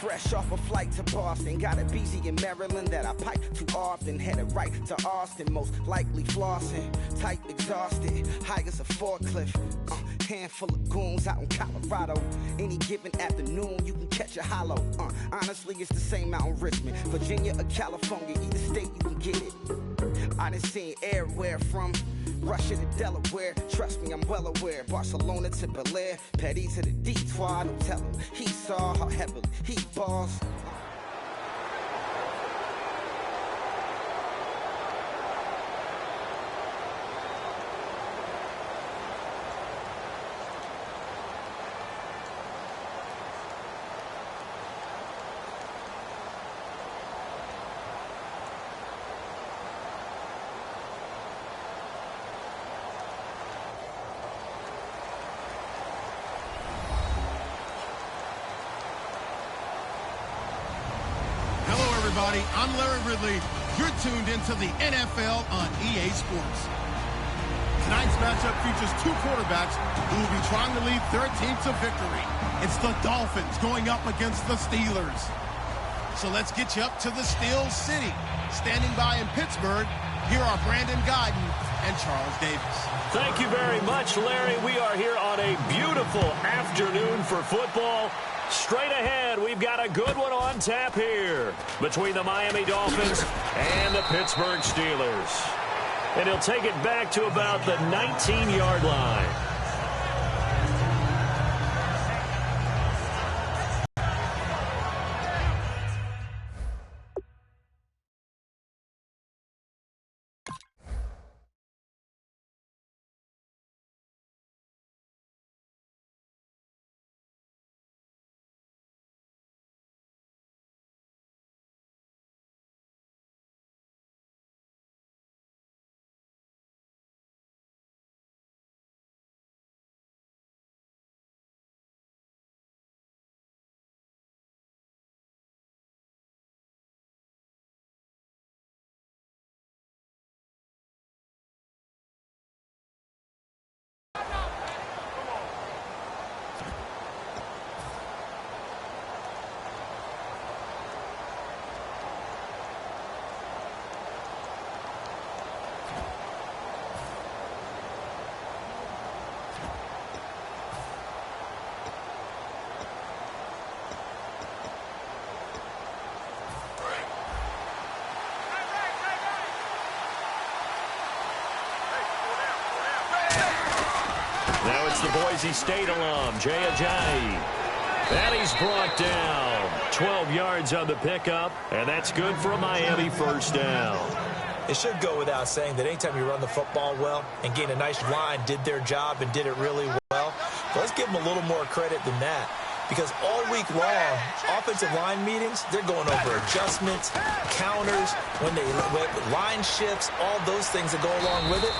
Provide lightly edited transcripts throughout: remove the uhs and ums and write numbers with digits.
Fresh off a flight to Boston, got a BZ in Maryland that I pipe too often. Headed right to Austin, most likely flossing. Tight, exhausted, high as a forklift. Handful of goons out in Colorado. Any given afternoon, you can catch a hollow. Honestly, it's the same out in Richmond, Virginia or California. Either state, you can get it. I done seen everywhere from Russia to Delaware. Trust me, I'm well aware. Barcelona to Bel Air, Petty to the Detroit. Don't tell him he saw how heavily he balls. I'm Larry Ridley. You're tuned into the NFL on EA Sports. Tonight's matchup features two quarterbacks who will be trying to lead their team to victory. It's the Dolphins going up against the Steelers. So let's get you up to the Steel City. Standing by in Pittsburgh, here are Brandon Guyton and Charles Davis. Thank you very much, Larry. We are here on a beautiful afternoon for football. Straight ahead, we've got a good one on tap here between the Miami Dolphins and the Pittsburgh Steelers. And he'll take it back to about the 19-yard line. Now it's the Boise State alum, Jay Ajayi. And he's brought down. 12 yards on the pickup, and that's good for a Miami first down. It should go without saying that anytime you run the football well and gain a nice line, did their job and did it really well. But let's give them a little more credit than that. Because all week long, offensive line meetings, they're going over adjustments, counters, when line shifts, all those things that go along with it.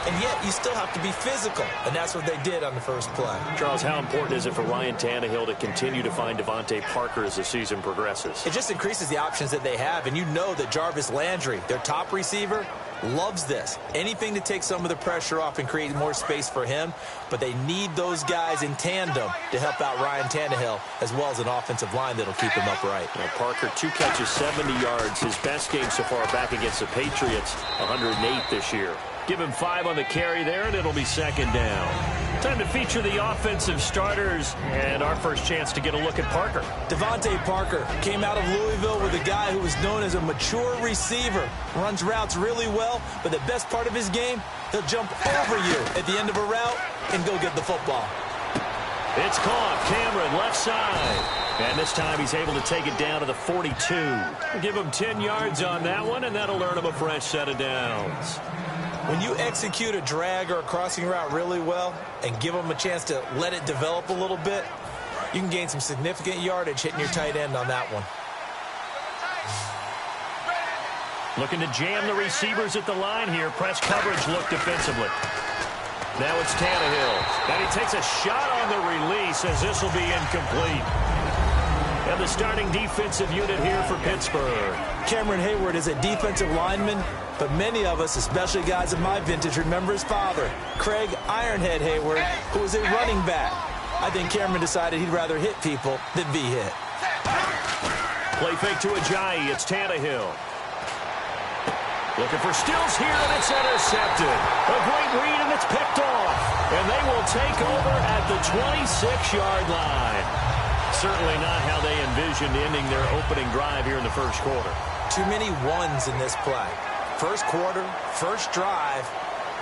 And yet, you still have to be physical, and that's what they did on the first play. Charles, how important is it for Ryan Tannehill to continue to find Devontae Parker as the season progresses? It just increases the options that they have, and you know that Jarvis Landry, their top receiver, loves this. Anything to take some of the pressure off and create more space for him, but they need those guys in tandem to help out Ryan Tannehill, as well as an offensive line that'll keep him upright. Now, Parker, 2 catches, 70 yards. His best game so far back against the Patriots, 108 this year. Give him 5 on the carry there, and it'll be second down. Time to feature the offensive starters, and our first chance to get a look at Parker. Devontae Parker came out of Louisville with a guy who was known as a mature receiver. Runs routes really well, but the best part of his game, he'll jump over you at the end of a route and go get the football. It's caught. Cameron, left side. And this time he's able to take it down to the 42. Give him 10 yards on that one, and that'll earn him a fresh set of downs. When you execute a drag or a crossing route really well and give them a chance to let it develop a little bit, you can gain some significant yardage hitting your tight end on that one. Looking to jam the receivers at the line here. Press coverage look defensively. Now it's Tannehill. And he takes a shot on the release as this will be incomplete. And the starting defensive unit here for Pittsburgh. Cameron Hayward is a defensive lineman, but many of us, especially guys of my vintage, remember his father, Craig Ironhead Hayward, who was a running back. I think Cameron decided he'd rather hit people than be hit. Play fake to Ajayi. It's Tannehill. Looking for Stills here, and it's intercepted. A great read, and it's picked off. And they will take over at the 26-yard line. Certainly not how they envisioned ending their opening drive here in the first quarter. Too many ones in this play. First quarter, first drive,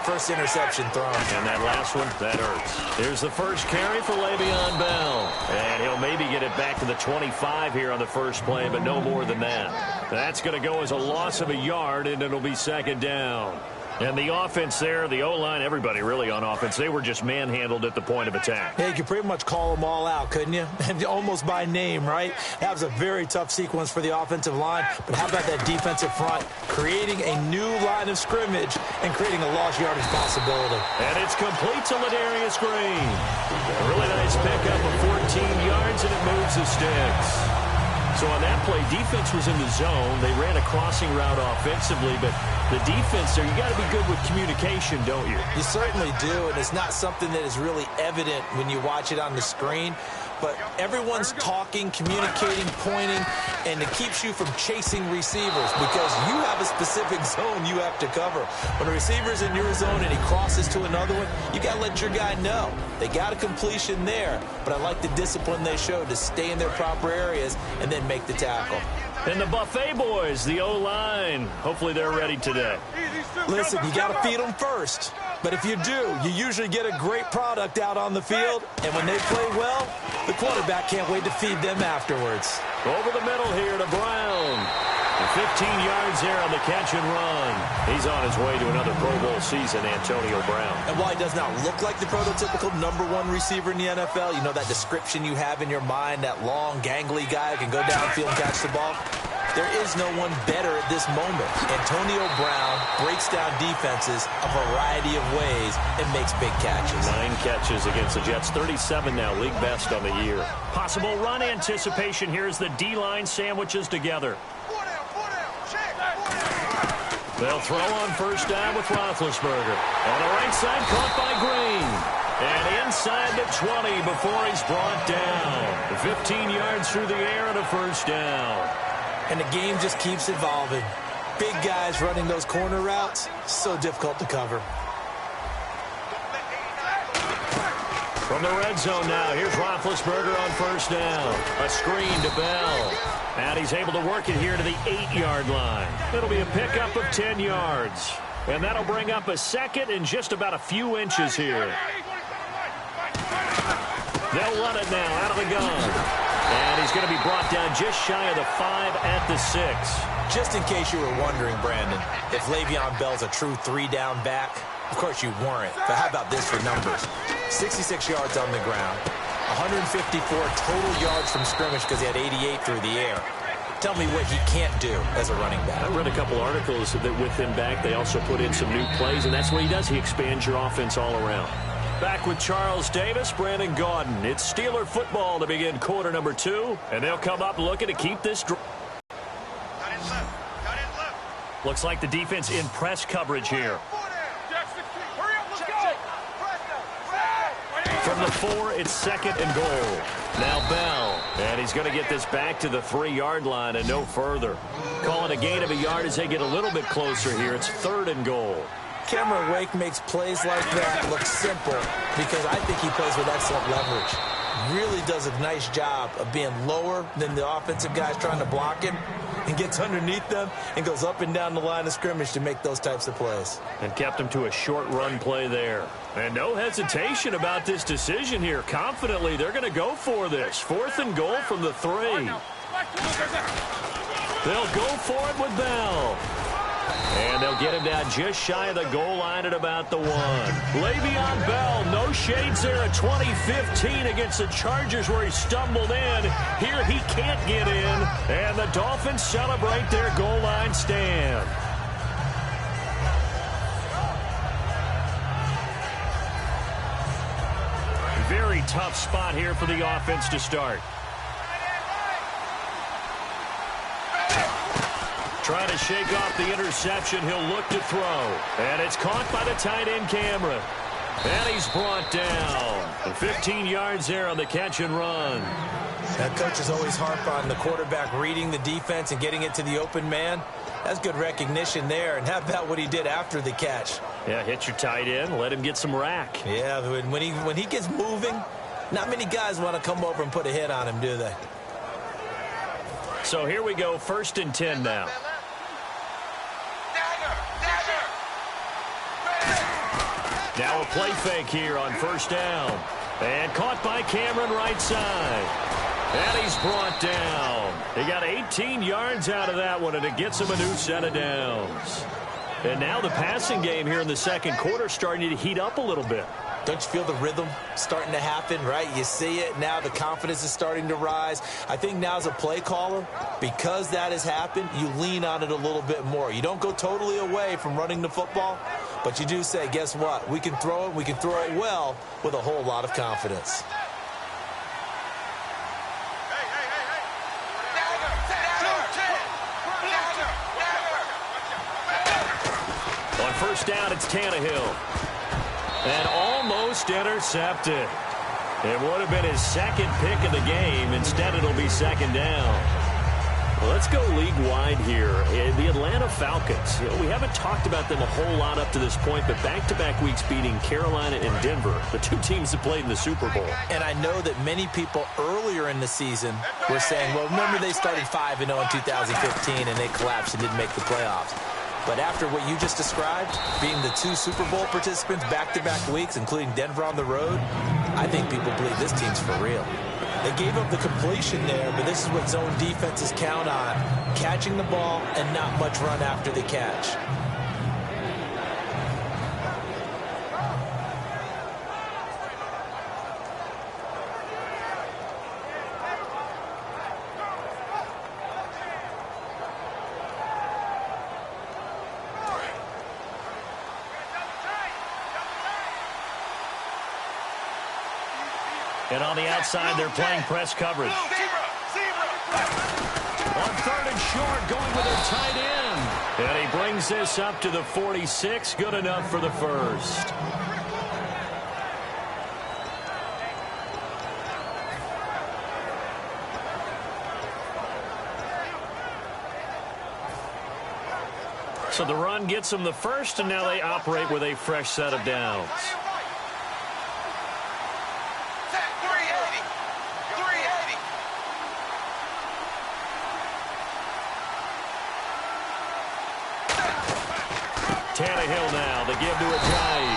first interception thrown. And that last one, that hurts. Here's the first carry for Le'Veon Bell. And he'll maybe get it back to the 25 here on the first play, but no more than that. That's going to go as a loss of a yard, and it'll be second down. And the offense there, the O-line, everybody really on offense, they were just manhandled at the point of attack. Yeah, you could pretty much call them all out, couldn't you? And almost by name, right? That was a very tough sequence for the offensive line. But how about that defensive front creating a new line of scrimmage and creating a lost yardage possibility? And it's complete to Ladarius Green. A really nice pickup of 14 yards, and it moves the sticks. So on that play, defense was in the zone. They ran a crossing route offensively, but the defense there, you got to be good with communication, don't you? You certainly do, and it's not something that is really evident when you watch it on the screen. But everyone's talking, communicating, pointing, and it keeps you from chasing receivers because you have a specific zone you have to cover. When a receiver's in your zone and he crosses to another one, you got to let your guy know. They got a completion there, but I like the discipline they showed to stay in their proper areas and then make the tackle. And the Buffet boys, the O-line, hopefully they're ready today. Listen, you got to feed them first. But if you do, you usually get a great product out on the field. And when they play well, the quarterback can't wait to feed them afterwards. Over the middle here to Brown. 15 yards there on the catch and run. He's on his way to another Pro Bowl season, Antonio Brown. And while he does not look like the prototypical #1 receiver in the NFL, you know that description you have in your mind, that long, gangly guy who can go downfield and catch the ball? There is no one better at this moment. Antonio Brown breaks down defenses a variety of ways and makes big catches. 9 catches against the Jets. 37 now, league best on the year. Possible run anticipation here as the D-line sandwiches together. They'll throw on first down with Roethlisberger. On the right side, caught by Green. And inside the 20 before he's brought down. 15 yards through the air and a first down. And the game just keeps evolving. Big guys running those corner routes, so difficult to cover. From the red zone now, here's Roethlisberger on first down. A screen to Bell. And he's able to work it here to the 8-yard line. It'll be a pickup of 10 yards. And that'll bring up a second and just about a few inches here. They'll run it now out of the gun. And he's going to be brought down just shy of the 5 at the 6. Just in case you were wondering, Brandon, if Le'Veon Bell's a true 3-down back, of course you weren't. But how about this for numbers? 66 yards on the ground, 154 total yards from scrimmage because he had 88 through the air. Tell me what he can't do as a running back. I read a couple articles that with him back, they also put in some new plays, and that's what he does. He expands your offense all around. Back with Charles Davis, Brandon Gaudin. It's Steeler football to begin quarter number 2, and they'll come up looking to keep this. Looks like the defense in press coverage here. From the 4, it's second and goal. Now Bell, and he's going to get this back to the 3-yard line and no further. Calling a gain of a yard as they get a little bit closer here. It's 3rd and goal. Cameron Wake makes plays like that look simple because I think he plays with excellent leverage. Really does a nice job of being lower than the offensive guys trying to block him and gets underneath them and goes up and down the line of scrimmage to make those types of plays. And kept him to a short run play there. And no hesitation about this decision here. Confidently, they're going to go for this. 4th and goal from the 3. They'll go for it with Bell. And they'll get him down just shy of the goal line at about the 1. Le'Veon Bell, no shades there at 2015 against the Chargers where he stumbled in. Here he can't get in. And the Dolphins celebrate their goal line stand. Very tough spot here for the offense to start. Trying to shake off the interception. He'll look to throw. And it's caught by the tight end camera. And he's brought down. 15 yards there on the catch and run. That coach is always harp on the quarterback reading the defense and getting it to the open man. That's good recognition there. And how about what he did after the catch? Yeah, hit your tight end, let him get some rack. Yeah, when he gets moving, not many guys want to come over and put a hit on him, do they? So here we go, 1st and 10 now. Now a play fake here on 1st down. And caught by Cameron right side. And he's brought down. He got 18 yards out of that one, and it gets him a new set of downs. And now the passing game here in the 2nd quarter starting to heat up a little bit. Don't you feel the rhythm starting to happen, right? You see it now. The confidence is starting to rise. I think now as a play caller, because that has happened, you lean on it a little bit more. You don't go totally away from running the football, but you do say, guess what? We can throw it. We can throw it well with a whole lot of confidence. On 1st down, it's Tannehill. And almost intercepted. It would have been his 2nd pick of the game. Instead, it'll be 2nd down. Well, let's go league-wide here. The Atlanta Falcons. We haven't talked about them a whole lot up to this point, but back-to-back weeks beating Carolina and Denver, the 2 teams that played in the Super Bowl. And I know that many people earlier in the season were saying, well, remember they started 5-0 in 2015 and they collapsed and didn't make the playoffs. But after what you just described, being the 2 Super Bowl participants back-to-back weeks, including Denver on the road, I think people believe this team's for real. They gave up the completion there, but this is what zone defenses count on, catching the ball and not much run after the catch. And on the outside, they're playing press coverage. On 3rd and short, going with their tight end. And he brings this up to the 46. Good enough for the 1st. So the run gets them the 1st, and now they operate with a fresh set of downs. Tannehill now, the give to Ajayi.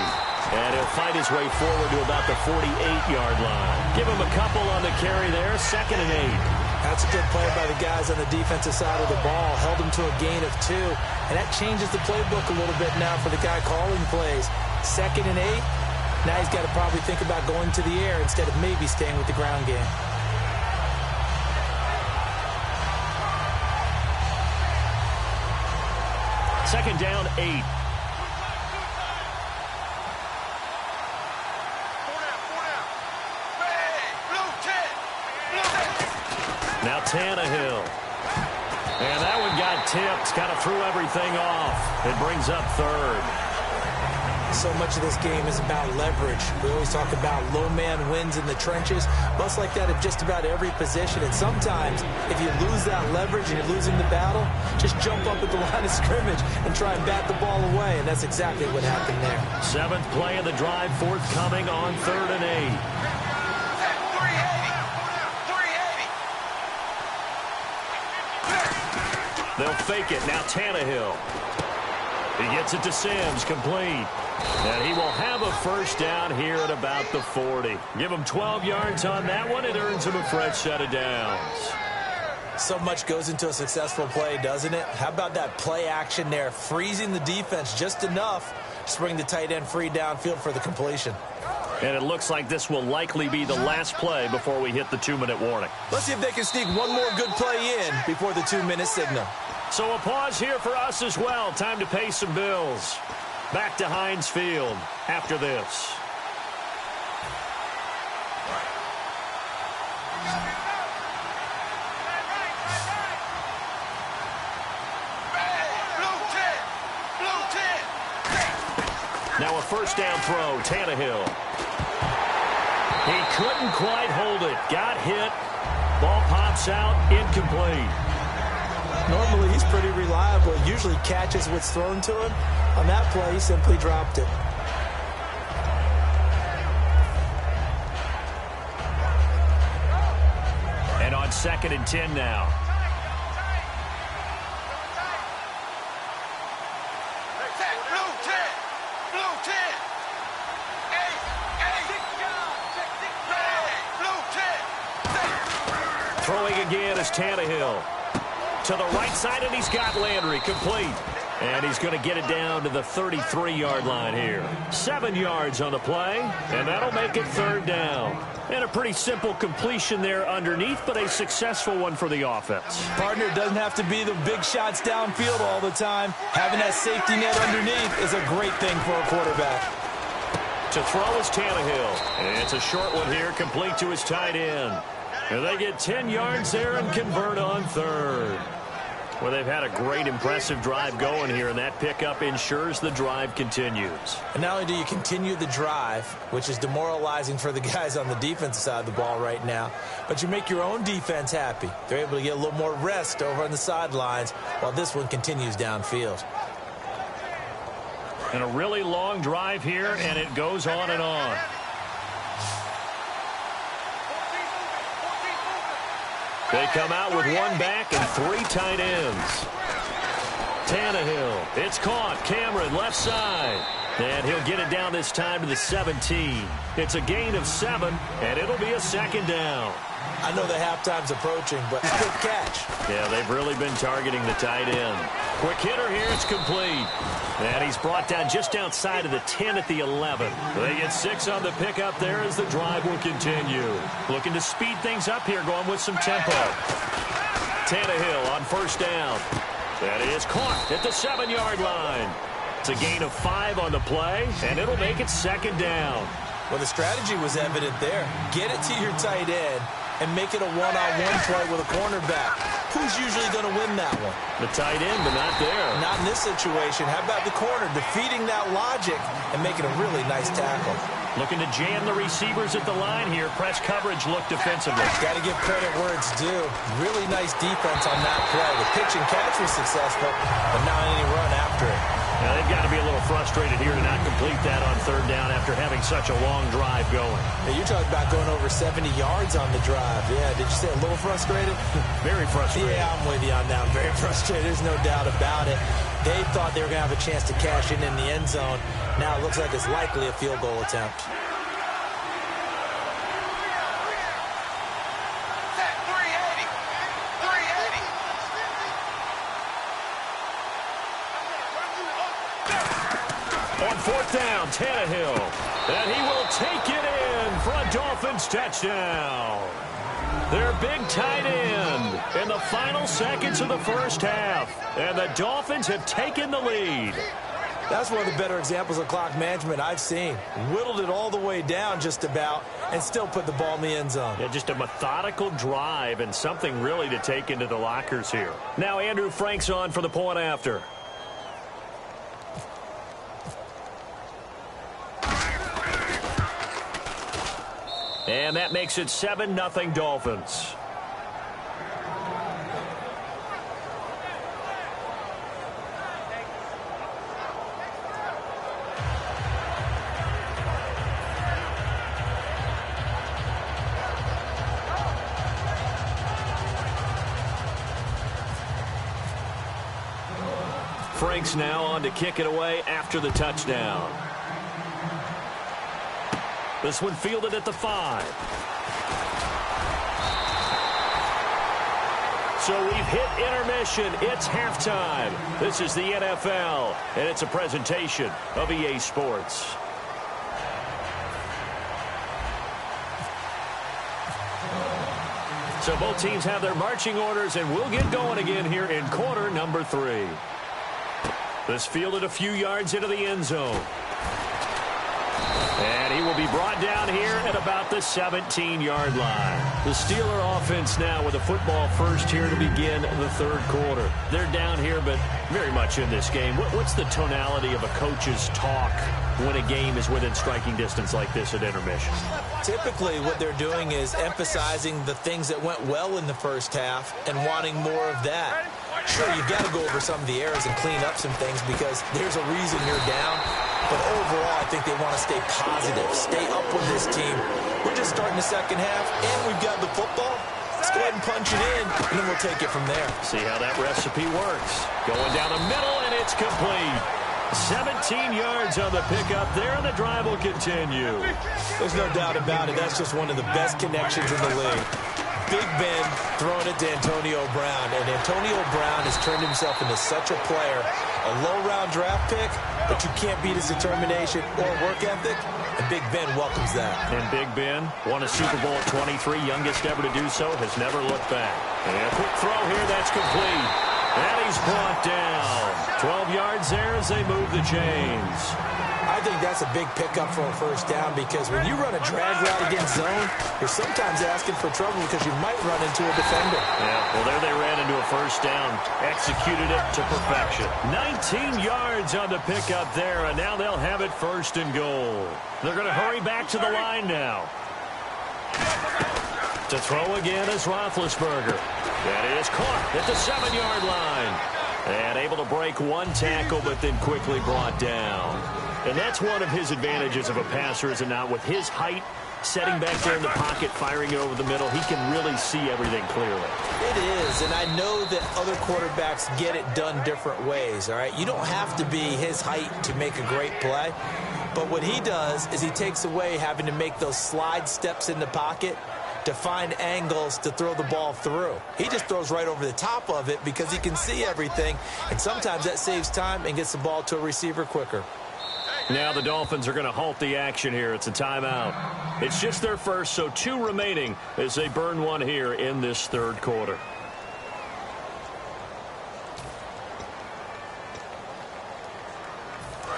And he'll fight his way forward to about the 48-yard line. Give him a couple on the carry there, 2nd and 8. That's a good play by the guys on the defensive side of the ball. Held him to a gain of 2. And that changes the playbook a little bit now for the guy calling plays. 2nd and 8. Now he's got to probably think about going to the air instead of maybe staying with the ground game. Second down, 8. Now Tannehill. And that one got tipped. Kind of threw everything off. It brings up 3rd. So much of this game is about leverage. We always talk about low man wins in the trenches. Busts like that at just about every position. And sometimes, if you lose that leverage and you're losing the battle, just jump up at the line of scrimmage and try and bat the ball away. And that's exactly what happened there. 7th play of the drive, forthcoming on 3rd and 8. They'll fake it. Now Tannehill. He gets it to Sims, complete. And he will have a 1st down here at about the 40. Give him 12 yards on that one. It earns him a fresh set of downs. So much goes into a successful play, doesn't it? How about that play action there? Freezing the defense just enough to bring the tight end free downfield for the completion. And it looks like this will likely be the last play before we hit the 2-minute warning. Let's see if they can sneak one more good play in before the 2-minute signal. So a pause here for us as well. Time to pay some bills. Back to Heinz Field after this. Now a first down throw, Tannehill. He couldn't quite hold it. Got hit. Ball pops out, incomplete. Normally, he's pretty reliable. Usually catches what's thrown to him. On that play, he simply dropped it. And on 2nd and 10 now. Throwing again is Tannehill. To the right side, and he's got Landry complete. And he's going to get it down to the 33-yard line here. 7 yards on the play, and that'll make it 3rd down. And a pretty simple completion there underneath, but a successful one for the offense. Partner, doesn't have to be the big shots downfield all the time. Having that safety net underneath is a great thing for a quarterback. To throw is Tannehill. And it's a short one here, complete to his tight end. And they get 10 yards there and convert on 3rd. Well, they've had a great, impressive drive going here, and that pickup ensures the drive continues. And not only do you continue the drive, which is demoralizing for the guys on the defensive side of the ball right now, but you make your own defense happy. They're able to get a little more rest over on the sidelines while this one continues downfield. And a really long drive here, and it goes on and on. They come out with 1 back and 3 tight ends. Tannehill, it's caught. Cameron, left side. And he'll get it down this time to the 17. It's a gain of 7, and it'll be a 2nd down. I know the halftime's approaching, but good catch. Yeah, they've really been targeting the tight end. Quick hitter here, it's complete. And he's brought down just outside of the 10 at the 11. They get 6 on the pickup there as the drive will continue. Looking to speed things up here, going with some tempo. Tannehill on 1st down. That is caught at the 7-yard line. It's a gain of 5 on the play, and it'll make it 2nd down. Well, the strategy was evident there. Get it to your tight end and make it a one-on-one play with a cornerback. Who's usually going to win that one? The tight end, but not there. Not in this situation. How about the corner defeating that logic and making a really nice tackle? Looking to jam the receivers at the line here. Press coverage look defensively. Got to give credit where it's due. Really nice defense on that play. The pitch and catch was successful, but not any run after it. Now, they've got to be a little frustrated here to not complete that on 3rd down after having such a long drive going. Now, you're talking about going over 70 yards on the drive. Yeah, did you say a little frustrated? Very frustrated. Yeah, I'm with you on that. I'm very frustrated. There's no doubt about it. They thought they were going to have a chance to cash in the end zone. Now it looks like it's likely a field goal attempt. On 4th down, Tannehill. And he will take it in for a Dolphins touchdown. Their big tight end in the final seconds of the first half. And the Dolphins have taken the lead. That's one of the better examples of clock management I've seen. Whittled it all the way down just about and still put the ball in the end zone. Yeah, just a methodical drive and something really to take into the lockers here. Now Andrew Frank's on for the point after. And that makes it 7-0 Dolphins. Frank's now on to kick it away after the touchdown. This one fielded at the 5. So we've hit intermission. It's halftime. This is the NFL, and it's a presentation of EA Sports. So both teams have their marching orders, and we'll get going again here in quarter number 3. This fielded a few yards into the end zone. And he will be brought down here at about the 17-yard line. The Steeler offense now with a football first here to begin the third quarter. They're down here, but very much in this game. What's the tonality of a coach's talk when a game is within striking distance like this at intermission? Typically, what they're doing is emphasizing the things that went well in the first half and wanting more of that. Sure, you've got to go over some of the errors and clean up some things because there's a reason you're down. But overall, I think they want to stay positive, stay up with this team. We're just starting the second half, and we've got the football. Let's go ahead and punch it in, and then we'll take it from there. See how that recipe works. Going down the middle, and it's complete. 17 yards on the pickup there, and the drive will continue. There's no doubt about it. That's just one of the best connections in the league. Big Ben throwing it to Antonio Brown, and Antonio Brown has turned himself into such a player. A low-round draft pick, but you can't beat his determination or work ethic, and Big Ben welcomes that. And Big Ben won a Super Bowl at 23, youngest ever to do so, has never looked back. And a quick throw here, that's complete. And he's brought down. 12 yards there as they move the chains. I think that's a big pickup for a first down because when you run a drag route against zone, you're sometimes asking for trouble because you might run into a defender. Yeah, well, there they ran into a first down. Executed it to perfection. 19 yards on the pickup there, and now they'll have it first and goal. They're going to hurry back to the line now. To throw again is Roethlisberger. That is caught at the 7-yard line. And able to break one tackle, but then quickly brought down. And that's one of his advantages of a passer, is it not? With his height, setting back there in the pocket, firing it over the middle, he can really see everything clearly. It is, and I know that other quarterbacks get it done different ways, all right? You don't have to be his height to make a great play. But what he does is he takes away having to make those slide steps in the pocket to find angles to throw the ball through. He just throws right over the top of it because he can see everything, and sometimes that saves time and gets the ball to a receiver quicker. Now the Dolphins are going to halt the action here. It's a timeout. It's just their first, so 2 remaining as they burn one here in this third quarter.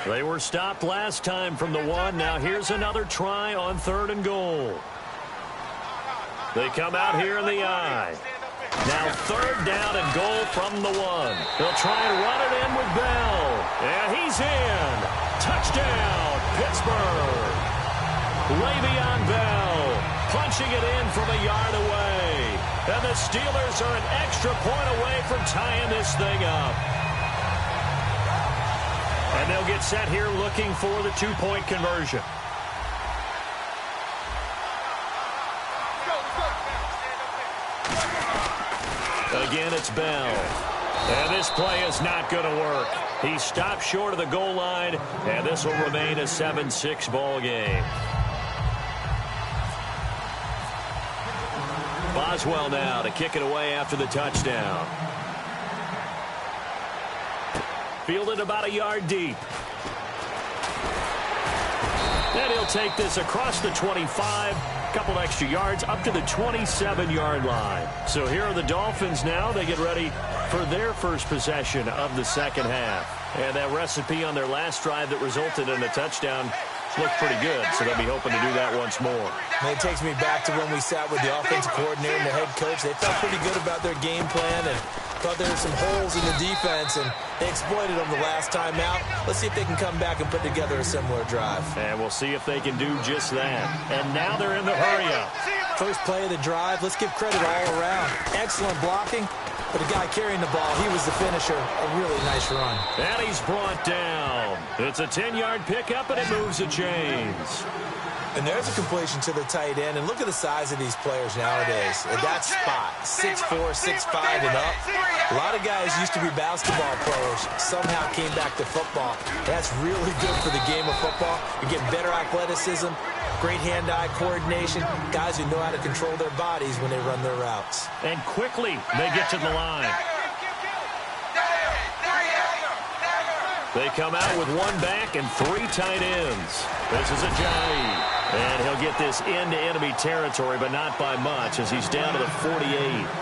They were stopped last time from the 1. Now here's another try on 3rd and goal. They come out here in the I. Now 3rd down and goal from the 1. They'll try and run it in with Bell. And he's in. Touchdown, Pittsburgh. Le'Veon Bell punching it in from a yard away. And the Steelers are an extra point away from tying this thing up. And they'll get set here looking for the 2-point conversion. Again, it's Bell. And this play is not going to work. He stopped short of the goal line, and this will remain a 7-6 ball game. Boswell now to kick it away after the touchdown. Fielded about a yard deep. And he'll take this across the 25. Couple extra yards up to the 27-yard line. So here are the Dolphins now. They get ready for their first possession of the second half. And that recipe on their last drive that resulted in a touchdown looked pretty good, so they'll be hoping to do that once more. And it takes me back to when we sat with the offensive coordinator and the head coach. They felt pretty good about their game plan and thought there were some holes in the defense, and they exploited them the last time out. Let's see if they can come back and put together a similar drive. And we'll see if they can do just that. And now they're in the hurry-up. First play of the drive, let's give credit all around. Excellent blocking, but the guy carrying the ball, he was the finisher. A really nice run. And he's brought down. It's a 10-yard pickup, and it moves the chains. And there's a completion to the tight end. And look at the size of these players nowadays. At that spot, 6'4", 6'5", and up. A lot of guys used to be basketball players. Somehow came back to football. That's really good for the game of football. You get better athleticism, great hand-eye coordination, guys who know how to control their bodies when they run their routes. And quickly, they get to the line. They come out with 1 back and 3 tight ends. This is Ajayi. And he'll get this into enemy territory, but not by much, as he's down to the 48.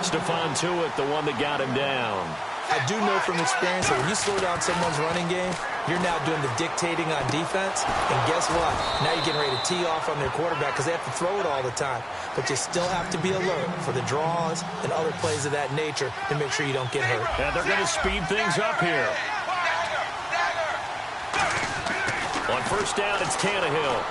Stephon Tuitt, the one that got him down. I do know from experience that when you slow down someone's running game, you're now doing the dictating on defense. And guess what? Now you're getting ready to tee off on their quarterback because they have to throw it all the time. But you still have to be alert for the draws and other plays of that nature to make sure you don't get hurt. And they're going to speed things up here. On first down, it's Tannehill.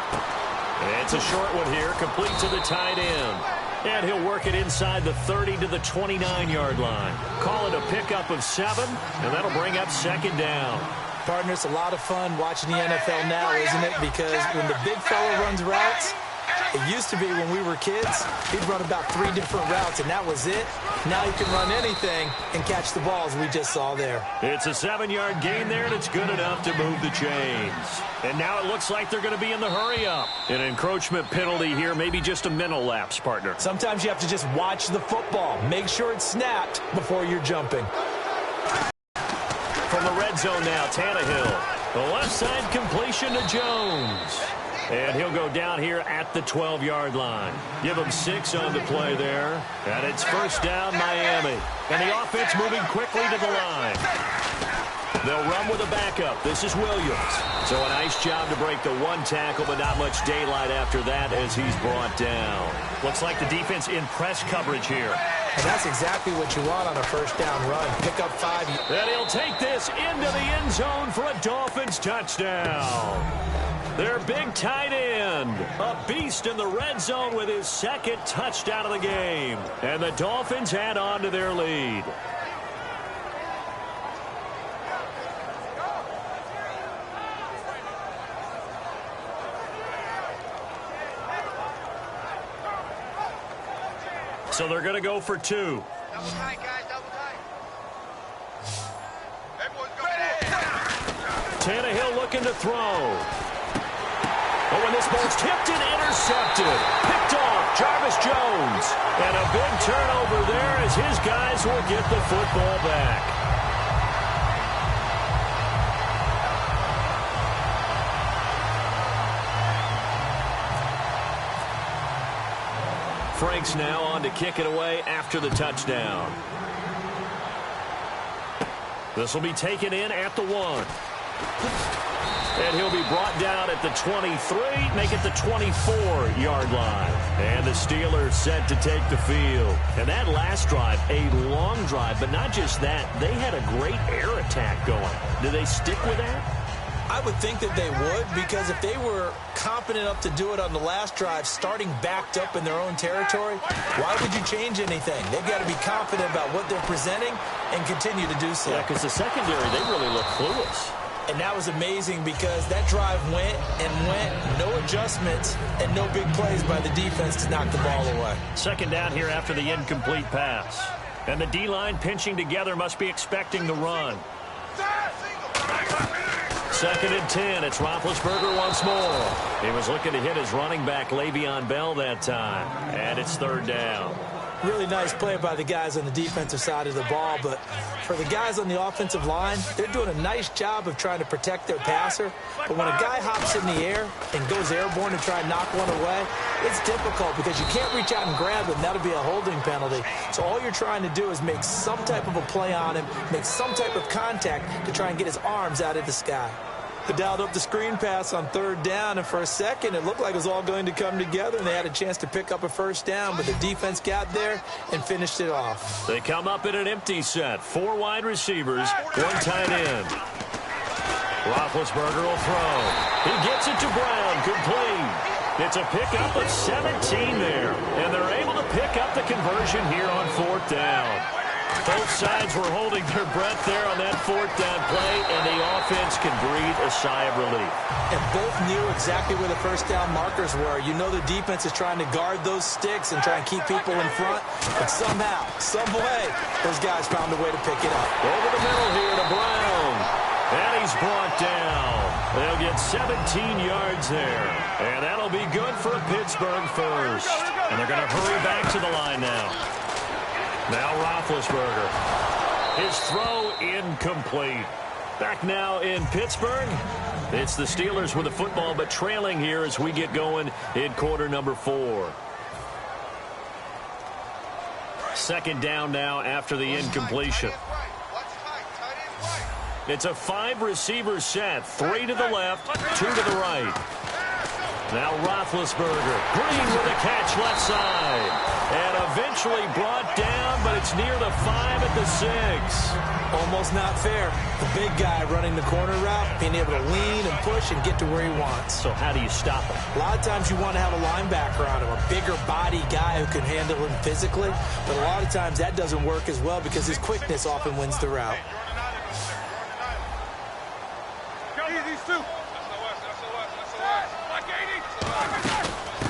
It's a short one here, complete to the tight end. And he'll work it inside the 30 to the 29-yard line. Call it a pickup of 7, and that'll bring up second down. Partner, it's a lot of fun watching the NFL now, isn't it? Because when the big fella runs routes, it used to be when we were kids, he'd run about 3 different routes, and that was it. Now he can run anything and catch the balls we just saw there. It's a 7-yard gain there, and it's good enough to move the chains. And now it looks like they're going to be in the hurry-up. An encroachment penalty here, maybe just a mental lapse, partner. Sometimes you have to just watch the football. Make sure it's snapped before you're jumping. From the red zone now, Tannehill. The left side completion to Jones. And he'll go down here at the 12-yard line. Give him 6 on the play there. And it's first down, Miami. And the offense moving quickly to the line. They'll run with a backup. This is Williams. So a nice job to break the 1 tackle, but not much daylight after that as he's brought down. Looks like the defense in press coverage here. And that's exactly what you want on a first down run. Pick up 5. And he'll take this into the end zone for a Dolphins touchdown. Their big tight end, a beast in the red zone with his 2nd touchdown of the game. And the Dolphins add on to their lead. So they're going to go for 2. Double tight, guys, double tight. Everyone's ready. Tannehill looking to throw. Oh, and this ball's tipped and intercepted. Picked off Jarvis Jones. And a big turnover there as his guys will get the football back. Frank's now on to kick it away after the touchdown. This will be taken in at the 1. And he'll be brought down at the 23, make it the 24-yard line. And the Steelers set to take the field. And that last drive, a long drive, but not just that. They had a great air attack going. Do they stick with that? I would think that they would, because if they were competent enough to do it on the last drive, starting backed up in their own territory, why would you change anything? They've got to be confident about what they're presenting and continue to do so. Yeah, because the secondary, they really look clueless. And that was amazing because that drive went and went, no adjustments, and no big plays by the defense to knock the ball away. Second down here after the incomplete pass. And the D-line pinching together must be expecting the run. 2nd and 10. It's Roethlisberger once more. He was looking to hit his running back, Le'Veon Bell, that time. And it's 3rd down. Really nice play by the guys on the defensive side of the ball, but for the guys on the offensive line, they're doing a nice job of trying to protect their passer. But when a guy hops in the air and goes airborne to try and knock one away, it's difficult because you can't reach out and grab him. That'll be a holding penalty. So all you're trying to do is make some type of a play on him, make some type of contact to try and get his arms out of the sky. They dialed up the screen pass on 3rd down, and for a second it looked like it was all going to come together, and they had a chance to pick up a first down, but the defense got there and finished it off. They come up in an empty set. 4 wide receivers, 1 tight end. Roethlisberger will throw. He gets it to Brown, complete. It's a pickup of 17 there, and they're able to pick up the conversion here on 4th down. Both sides were holding their breath there on that 4th down play, and the offense can breathe a sigh of relief. And both knew exactly where the first down markers were. You know the defense is trying to guard those sticks and try and keep people in front, but somehow, some way, those guys found a way to pick it up. Over the middle here to Brown, and he's brought down. They'll get 17 yards there, and that'll be good for a Pittsburgh first. And they're going to hurry back to the line now. Now Roethlisberger. His throw incomplete. Back now in Pittsburgh. It's the Steelers with the football, but trailing here as we get going in quarter number 4. 2nd down now after the incompletion. It's a 5-receiver set. 3 to the left, 2 to the right. Now Roethlisberger. Green with a catch left side. And eventually brought down, but it's near the 5 at the 6. Almost not fair. The big guy running the corner route, being able to lean and push and get to where he wants. So how do you stop him? A lot of times you want to have a linebacker on him, a bigger body guy who can handle him physically. But a lot of times that doesn't work as well because his quickness often wins the route.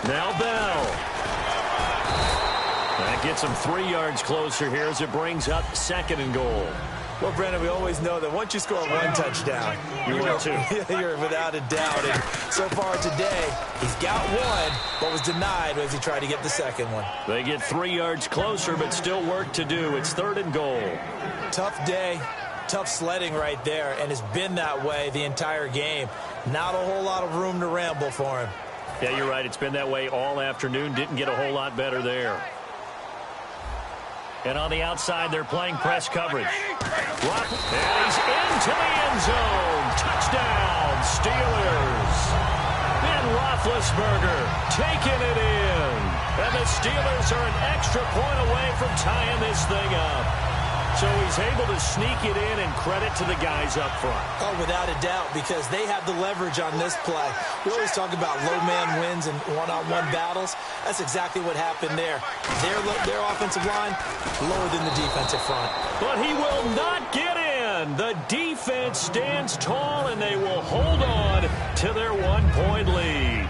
Now Bell. That gets him 3 yards closer here as it brings up 2nd and goal. Well, Brandon, we always know that once you score 1 touchdown, you will too. You're without a doubt. And so far today, he's got 1, but was denied as he tried to get the 2nd one. They get 3 yards closer, but still work to do. It's 3rd and goal. Tough day, tough sledding right there, and it's been that way the entire game. Not a whole lot of room to ramble for him. Yeah, you're right. It's been that way all afternoon. Didn't get a whole lot better there. And on the outside, they're playing press coverage. And he's into the end zone. Touchdown, Steelers. And Roethlisberger taking it in. And the Steelers are an extra point away from tying this thing up. So he's able to sneak it in, and credit to the guys up front. Oh, without a doubt, because they have the leverage on this play. We always talk about low man wins and one-on-one battles. That's exactly what happened there. Their offensive line lower than the defensive front. But he will not get in. The defense stands tall, and they will hold on to their 1-point lead.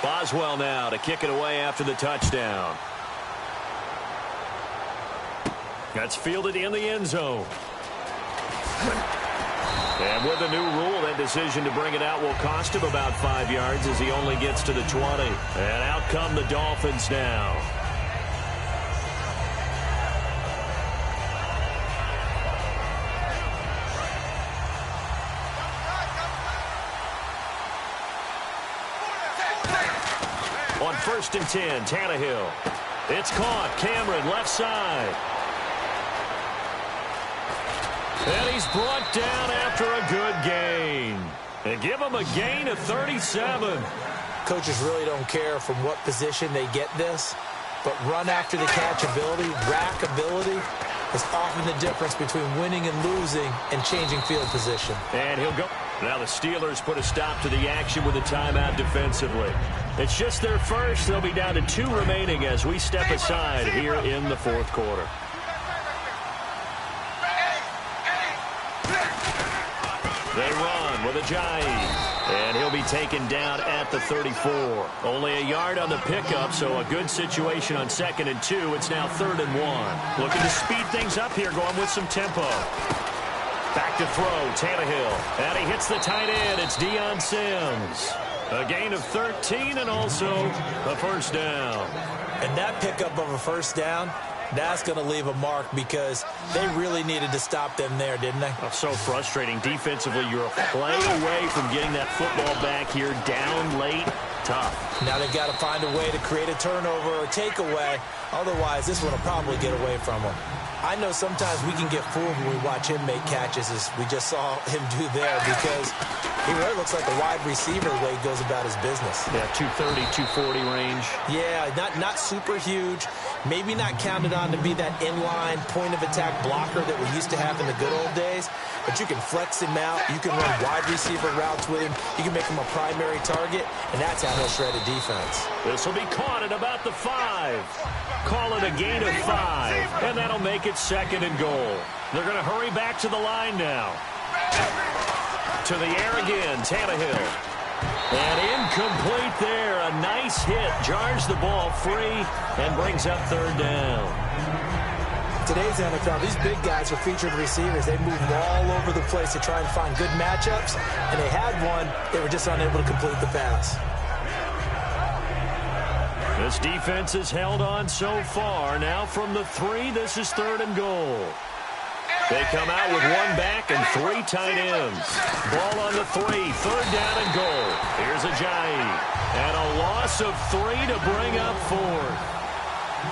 Boswell now to kick it away after the touchdown. That's fielded in the end zone. And with the new rule, that decision to bring it out will cost him about 5 yards as he only gets to the 20. And out come the Dolphins now. On 1st and 10, Tannehill. It's caught. Cameron, left side. And he's brought down after a good gain. And give him a gain of 37. Coaches really don't care from what position they get this, but run after the catch ability, rack ability, is often the difference between winning and losing and changing field position. And he'll go. Now the Steelers put a stop to the action with a timeout defensively. It's just their first. They'll be down to 2 remaining as we step aside here in the 4th quarter. They run with Ajayi, and he'll be taken down at the 34. Only a yard on the pickup, so a good situation on 2nd and 2. It's now 3rd and 1. Looking to speed things up here, going with some tempo. Back to throw, Tannehill. And he hits the tight end. It's Deion Sims. A gain of 13 and also a first down. And that pickup of a first down, that's going to leave a mark because they really needed to stop them there, didn't they? Oh, so frustrating. Defensively, you're a play away from getting that football back here down late. Tough. Now they've got to find a way to create a turnover or takeaway. Otherwise, this one will probably get away from them. I know sometimes we can get fooled when we watch him make catches, as we just saw him do there, because he really looks like a wide receiver the way he goes about his business. Yeah, 230, 240 range. Yeah, not super huge. Maybe not counted on to be that inline point-of-attack blocker that we used to have in the good old days, but you can flex him out. You can run wide receiver routes with him. You can make him a primary target, and that's how he'll shred a defense. This will be caught at about the 5. Call it a gain of 5, and that'll make it 2nd and goal. They're going to hurry back to the line now. To the air again, Tannehill. And incomplete there. A nice hit. Jars the ball free and brings up 3rd down. Today's NFL, these big guys are featured receivers. They move all over the place to try and find good matchups, and they had one. They were just unable to complete the pass. This defense has held on so far. Now from the 3, this is 3rd and goal. They come out with 1 back and 3 tight ends. Ball on the 3, 3rd down and goal. Here's Ajayi. And a loss of 3 to bring up 4th.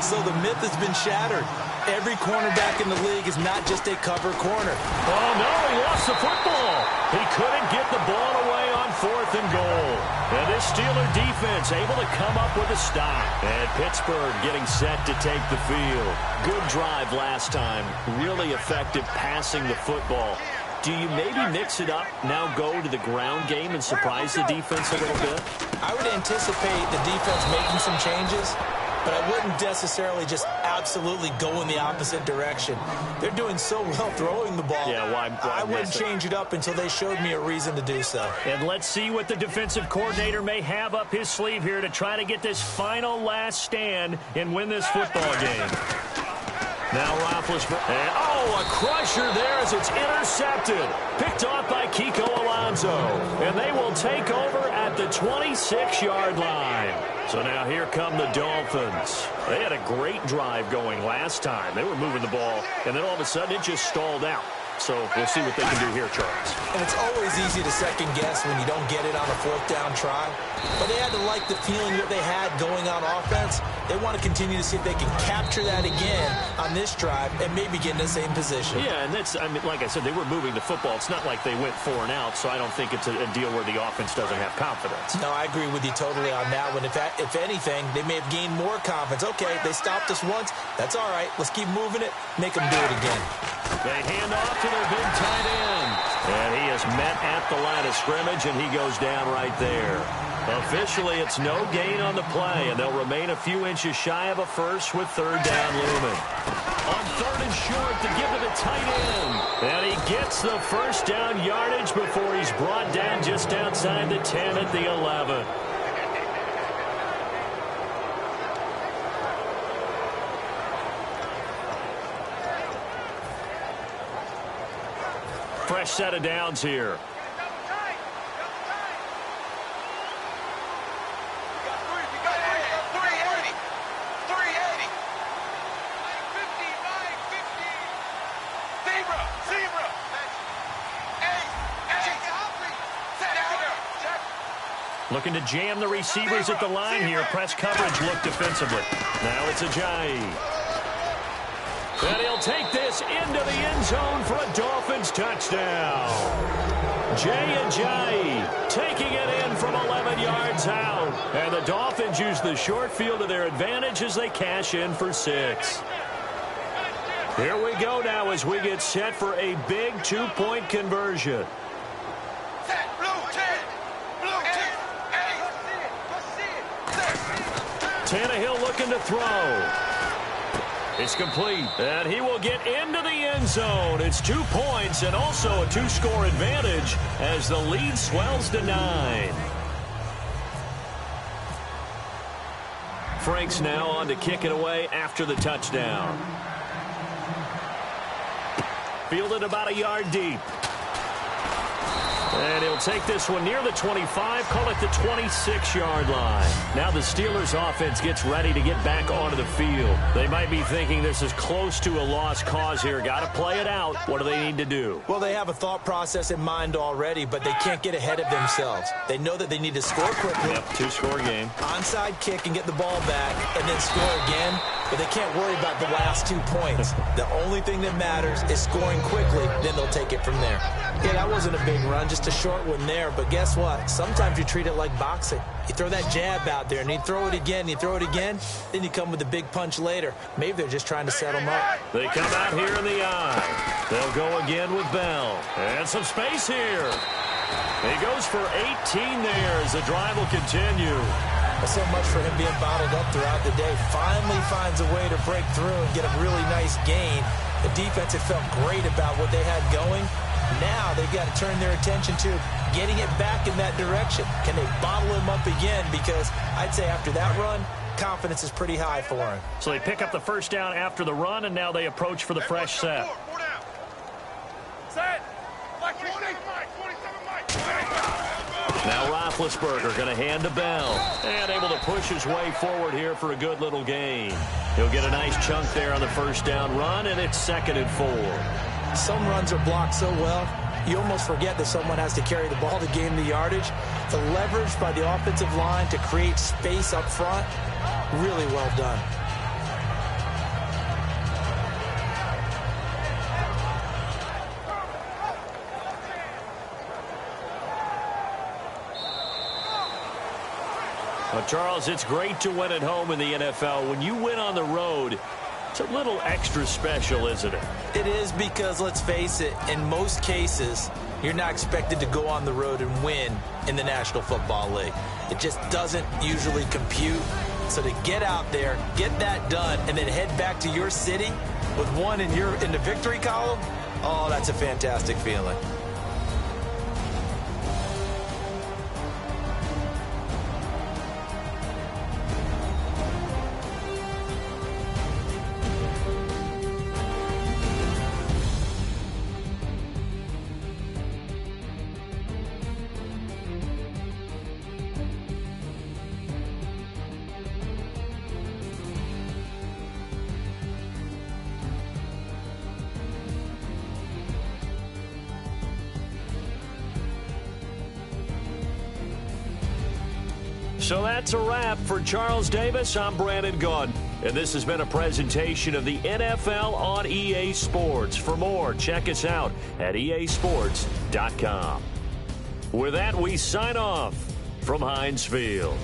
So the myth has been shattered. Every cornerback in the league is not just a cover corner. Oh, no, he lost the football. He couldn't get the ball away on 4th and goal. And this Steeler defense able to come up with a stop. And Pittsburgh getting set to take the field. Good drive last time. Really effective passing the football. Do you maybe mix it up, now go to the ground game and surprise the defense a little bit? I would anticipate the defense making some changes, but I wouldn't necessarily just absolutely go in the opposite direction. They're doing so well throwing the ball. Yeah, why I wouldn't change it up until they showed me a reason to do so. And let's see what the defensive coordinator may have up his sleeve here to try to get this final last stand and win this football game. Now Roethlisberger. And, a crusher there as it's intercepted. Picked off by Kiko Alonso. And they will take over at the 26-yard line. So now here come the Dolphins. They had a great drive going last time. They were moving the ball, and then all of a sudden it just stalled out. So we'll see what they can do here, Charles. And it's always easy to second guess when you don't get it on a 4th down try. But they had to like the feeling that they had going on offense. They want to continue to see if they can capture that again on this drive and maybe get in the same position. Yeah, and that's, I mean, like I said, they were moving the football. It's not like they went 4 and out, so I don't think it's a deal where the offense doesn't have confidence. No, I agree with you totally on that one. If anything, they may have gained more confidence. Okay, they stopped us once. That's all right. Let's keep moving it. Make them do it again. They hand off to their big tight end. And he is met at the line of scrimmage, and he goes down right there. Officially, it's no gain on the play, and they'll remain a few inches shy of a first with 3rd down looming. On 3rd and short to give to the tight end. And he gets the first down yardage before he's brought down just outside the 10 at the 11. Fresh set of downs here. Looking to jam the receivers at the line here. Press coverage look defensively. Now it's Ajayi. And he'll take this into the end zone for a Dolphins touchdown. Jay Ajayi taking it in from 11 yards out. And the Dolphins use the short field to their advantage as they cash in for 6. Here we go now as we get set for a big 2-point conversion. Tannehill looking to throw. It's complete, and he will get into the end zone. It's 2 points and also a 2-score advantage as the lead swells to 9. Frank's now on to kick it away after the touchdown. Fielded about a yard deep. And he'll take this one near the 25, call it the 26-yard line. Now the Steelers offense gets ready to get back onto the field. They might be thinking this is close to a lost cause here. Got to play it out. What do they need to do? Well, they have a thought process in mind already, but they can't get ahead of themselves. They know that they need to score quickly. Yep, 2-score game. Onside kick and get the ball back and then score again. But they can't worry about the last 2 points. The only thing that matters is scoring quickly, then they'll take it from there. Yeah, that wasn't a big run, just a short one there. But guess what? Sometimes you treat it like boxing. You throw that jab out there, and you throw it again, then you come with a big punch later. Maybe they're just trying to set them up. They come out here in the eye. They'll go again with Bell. And some space here. He goes for 18 there as the drive will continue. So much for him being bottled up throughout the day. Finally finds a way to break through and get a really nice gain. The defense had felt great about what they had going. Now they've got to turn their attention to getting it back in that direction. Can they bottle him up again? Because I'd say after that run, confidence is pretty high for him. So they pick up the first down after the run, and now they approach for the fresh set. Now Roethlisberger going to hand to Bell. And able to push his way forward here for a good little gain. He'll get a nice chunk there on the first down run, and it's 2nd and 4. Some runs are blocked so well, you almost forget that someone has to carry the ball to gain the yardage. The leverage by the offensive line to create space up front, really well done. Well, Charles, it's great to win at home in the NFL. When you win on the road, it's a little extra special, isn't it? It is, because, let's face it, in most cases, you're not expected to go on the road and win in the National Football League. It just doesn't usually compute. So to get out there, get that done, and then head back to your city with one in the victory column, oh, that's a fantastic feeling. So that's a wrap for Charles Davis. I'm Brandon Gaudin, and this has been a presentation of the NFL on EA Sports. For more, check us out at easports.com. With that, we sign off from Heinz Field.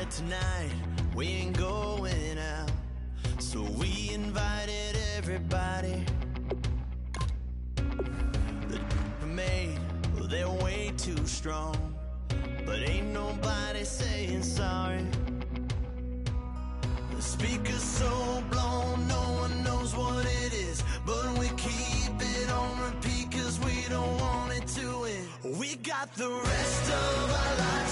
Tonight we ain't going out, so we invited everybody. The made, well, they're way too strong, but ain't nobody saying sorry. The speaker's so blown, no one knows what it is, but we keep it on repeat 'cause we don't want it to end. We got the rest of our lives